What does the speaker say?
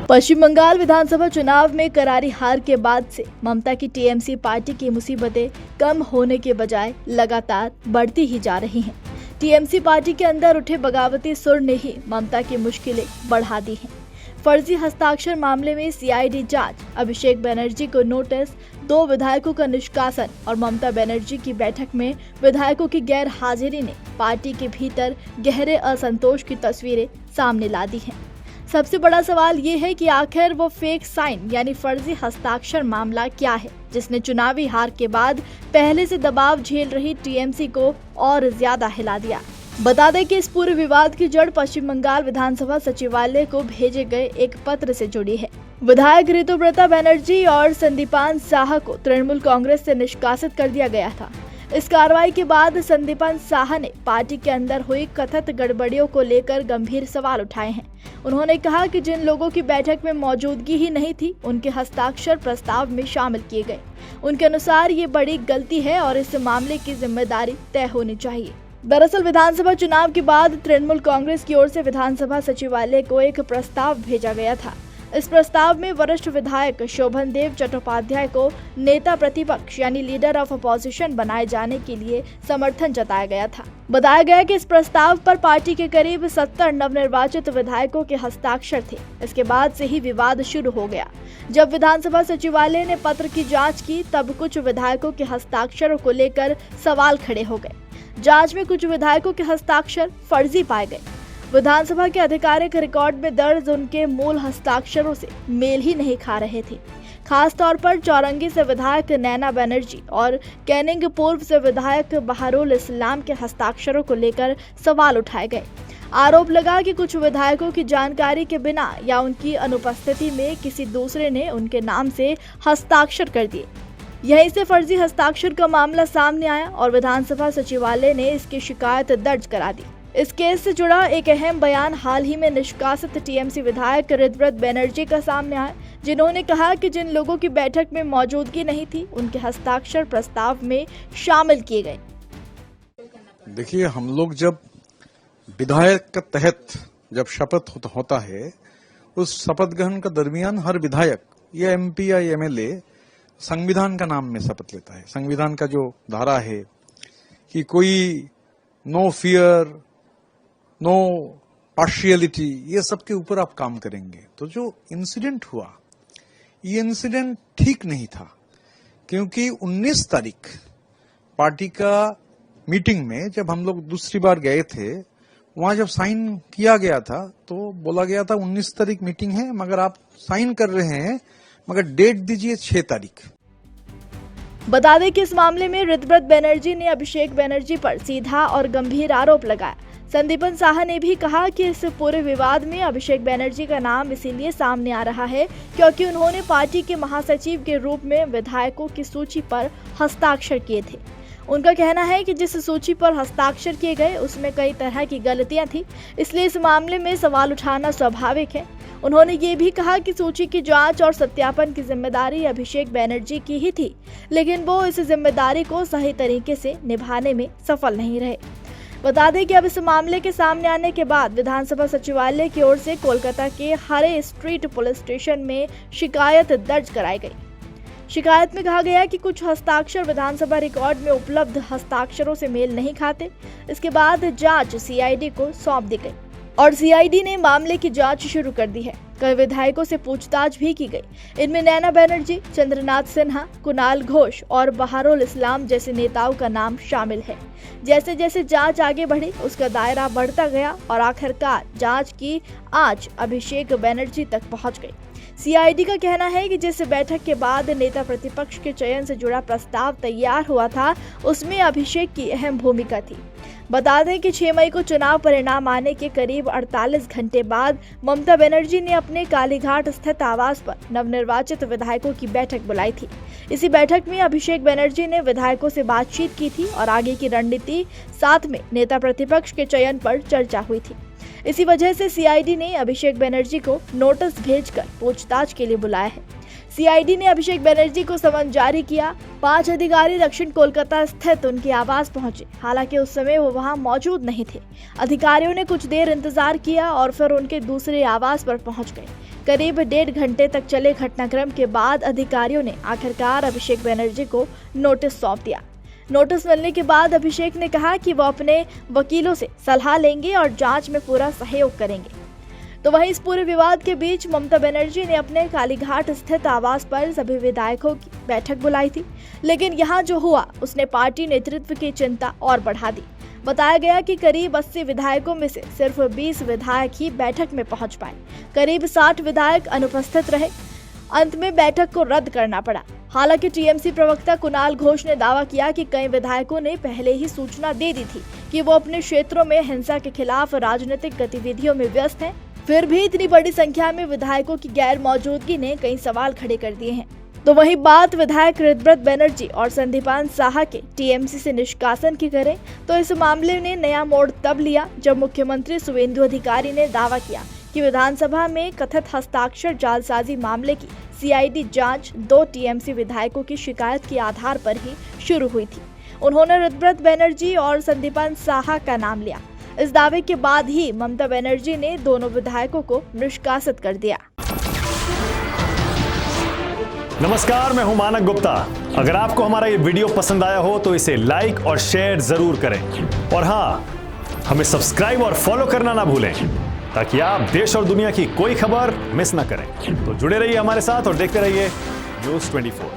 पश्चिम बंगाल विधानसभा चुनाव में करारी हार के बाद से ममता की टीएमसी पार्टी की मुसीबतें कम होने के बजाय लगातार बढ़ती ही जा रही हैं। टीएमसी पार्टी के अंदर उठे बगावती सुर ने ही ममता की मुश्किलें बढ़ा दी हैं। फर्जी हस्ताक्षर मामले में सीआईडी जांच, अभिषेक बनर्जी को नोटिस, 2 विधायकों का निष्कासन और ममता बनर्जी की बैठक में विधायकों की गैर हाजिरी ने पार्टी के भीतर गहरे असंतोष की तस्वीरें सामने ला दी हैं। सबसे बड़ा सवाल ये है कि आखिर वो फेक साइन यानी फर्जी हस्ताक्षर मामला क्या है, जिसने चुनावी हार के बाद पहले से दबाव झेल रही टीएमसी को और ज्यादा हिला दिया। बता दें कि इस पूरे विवाद की जड़ पश्चिम बंगाल विधानसभा सचिवालय को भेजे गए एक पत्र से जुड़ी है। विधायक ऋतुव्रता बनर्जी और संदीपान साहा को तृणमूल कांग्रेस से निष्कासित कर दिया गया था। इस कार्रवाई के बाद संदीपान साहा ने पार्टी के अंदर हुई कथित गड़बड़ियों को लेकर गंभीर सवाल उठाए हैं। उन्होंने कहा कि जिन लोगों की बैठक में मौजूदगी ही नहीं थी, उनके हस्ताक्षर प्रस्ताव में शामिल किए गए। उनके अनुसार ये बड़ी गलती है और इस मामले की जिम्मेदारी तय होनी चाहिए। दरअसल विधानसभा चुनाव के बाद तृणमूल कांग्रेस की ओर से विधानसभा सचिवालय को एक प्रस्ताव भेजा गया था। इस प्रस्ताव में वरिष्ठ विधायक शोभन देव चट्टोपाध्याय को नेता प्रतिपक्ष यानी लीडर ऑफ अपोजिशन बनाए जाने के लिए समर्थन जताया गया था। बताया गया कि इस प्रस्ताव पर पार्टी के करीब 70 नवनिर्वाचित विधायकों के हस्ताक्षर थे। इसके बाद से ही विवाद शुरू हो गया। जब विधानसभा सचिवालय ने पत्र की जांच की, तब कुछ विधायकों के हस्ताक्षरों को लेकर सवाल खड़े हो गए। जांच में कुछ विधायकों के हस्ताक्षर फर्जी पाए गए। विधानसभा के आधिकारिक रिकॉर्ड में दर्ज उनके मूल हस्ताक्षरों से मेल ही नहीं खा रहे थे। खास तौर पर चौरंगी से विधायक नैना बनर्जी और कैनिंग पूर्व से विधायक बहारुल इस्लाम के हस्ताक्षरों को लेकर सवाल उठाए गए। आरोप लगा कि कुछ विधायकों की जानकारी के बिना या उनकी अनुपस्थिति में किसी दूसरे ने उनके नाम से हस्ताक्षर कर दिए। यहीं से फर्जी हस्ताक्षर का मामला सामने आया और विधानसभा सचिवालय ने इसकी शिकायत दर्ज करा दी। इस केस से जुड़ा एक अहम बयान हाल ही में निष्कासित टीएमसी विधायक ऋतुव्रता बनर्जी का सामने आया, जिन्होंने कहा कि जिन लोगों की बैठक में मौजूदगी नहीं थी, उनके हस्ताक्षर प्रस्ताव में शामिल किए गए। देखिए, हम लोग जब विधायक के तहत जब शपथ होता है, उस शपथ ग्रहण का दरमियान हर विधायक या एमपी या एमएलए संविधान का नाम में शपथ लेता है। संविधान का जो धारा है कि कोई नो फियर, नो पार्शियलिटी, ये सब के ऊपर आप काम करेंगे। तो जो इंसिडेंट हुआ, ये इंसिडेंट ठीक नहीं था, क्योंकि 19 तारीख पार्टी का मीटिंग में जब हम लोग दूसरी बार गए थे, वहां जब साइन किया गया था तो बोला गया था 19 तारीख मीटिंग है, मगर आप साइन कर रहे हैं, मगर डेट दीजिए 6 तारीख। बता दें कि इस मामले में ऋतुव्रता बनर्जी ने अभिषेक बनर्जी पर सीधा और गंभीर आरोप लगाया। संदीपान साहा ने भी कहा कि इस पूरे विवाद में अभिषेक बनर्जी का नाम इसीलिए सामने आ रहा है क्योंकि उन्होंने पार्टी के महासचिव के रूप में विधायकों की सूची पर हस्ताक्षर किए थे। उनका कहना है कि जिस सूची पर हस्ताक्षर किए गए उसमें कई तरह की गलतियां थी, इसलिए इस मामले में सवाल उठाना स्वाभाविक है। उन्होंने ये भी कहा कि सूची की जांच और सत्यापन की जिम्मेदारी अभिषेक बनर्जी की ही थी, लेकिन वो इस जिम्मेदारी को सही तरीके से निभाने में सफल नहीं रहे। बता दें कि अब इस मामले के सामने आने के बाद विधानसभा सचिवालय की ओर से कोलकाता के हरे स्ट्रीट पुलिस स्टेशन में शिकायत दर्ज कराई गई। शिकायत में कहा गया कि कुछ हस्ताक्षर विधानसभा रिकॉर्ड में उपलब्ध हस्ताक्षरों से मेल नहीं खाते। इसके बाद जांच सीआईडी को सौंप दी गई और सीआईडी ने मामले की जांच शुरू कर दी है। कई विधायकों से पूछताछ भी की गई। इनमें नैना बनर्जी, चंद्रनाथ सिन्हा, कुणाल घोष और बहारुल इस्लाम जैसे नेताओं का नाम शामिल है। जैसे जैसे जांच आगे बढ़ी, उसका दायरा बढ़ता गया और आखिरकार जांच की आंच अभिषेक बनर्जी तक पहुंच गई। सीआईडी का कहना है कि जिस बैठक के बाद नेता प्रतिपक्ष के चयन से जुड़ा प्रस्ताव तैयार हुआ था, उसमें अभिषेक की अहम भूमिका थी। बता दें कि 6 मई को चुनाव परिणाम आने के करीब 48 घंटे बाद ममता बनर्जी ने अपने कालीघाट स्थित आवास पर नवनिर्वाचित विधायकों की बैठक बुलाई थी। इसी बैठक में अभिषेक बनर्जी ने विधायकों से बातचीत की थी और आगे की रणनीति, साथ में नेता प्रतिपक्ष के चयन पर चर्चा हुई थी। इसी वजह से सीआईडी ने अभिषेक बनर्जी को नोटिस भेजकर पूछताछ के लिए बुलाया है। सीआईडी ने अभिषेक बनर्जी को समन जारी किया। 5 अधिकारी दक्षिण कोलकाता स्थित उनके आवास पहुंचे। हालांकि उस समय वो वहां मौजूद नहीं थे। अधिकारियों ने कुछ देर इंतजार किया और फिर उनके दूसरे आवास पर पहुंच गए। करीब 1.5 घंटे तक चले घटनाक्रम के बाद अधिकारियों ने आखिरकार अभिषेक बनर्जी को नोटिस सौंप दिया। नोटिस मिलने के बाद अभिषेक ने कहा कि वो अपने वकीलों से सलाह लेंगे और जांच में पूरा सहयोग करेंगे। तो वहीं इस पूरे विवाद के बीच ममता बनर्जी ने अपने कालीघाट स्थित आवास पर सभी विधायकों की बैठक बुलाई थी, लेकिन यहाँ जो हुआ उसने पार्टी नेतृत्व की चिंता और बढ़ा दी। बताया गया कि करीब 80 विधायकों में से सिर्फ 20 विधायक ही बैठक में पहुंच पाए। करीब 60 विधायक अनुपस्थित रहे। अंत में बैठक को रद्द करना पड़ा। हालांकि टीएमसी प्रवक्ता कुणाल घोष ने दावा किया कि कई विधायकों ने पहले ही सूचना दे दी थी कि वो अपने क्षेत्रों में हिंसा के खिलाफ राजनीतिक गतिविधियों में व्यस्त हैं। फिर भी इतनी बड़ी संख्या में विधायकों की गैर मौजूदगी ने कई सवाल खड़े कर दिए हैं। तो वहीं बात विधायक ऋतव्रत बनर्जी और संदीपान साहा के टीएमसी से निष्कासन की करें तो इस मामले ने नया मोड़ तब लिया जब मुख्यमंत्री शुवेंदु अधिकारी ने दावा किया कि विधानसभा में कथित हस्ताक्षर जालसाजी मामले की सीआईडी जांच 2 टीएमसी विधायकों की शिकायत के आधार पर ही शुरू हुई थी। उन्होंने ऋतव्रत बनर्जी और संदीपान साहा का नाम लिया। इस दावे के बाद ही ममता बनर्जी ने दोनों विधायकों को निष्कासित कर दिया। नमस्कार, मैं हूं मानक गुप्ता। अगर आपको हमारा ये वीडियो पसंद आया हो तो इसे लाइक और शेयर जरूर करें और हाँ, हमें सब्सक्राइब और फॉलो करना ना भूलें ताकि आप देश और दुनिया की कोई खबर मिस ना करें। तो जुड़े रहिए हमारे साथ और देखते रहिए न्यूज़ 24।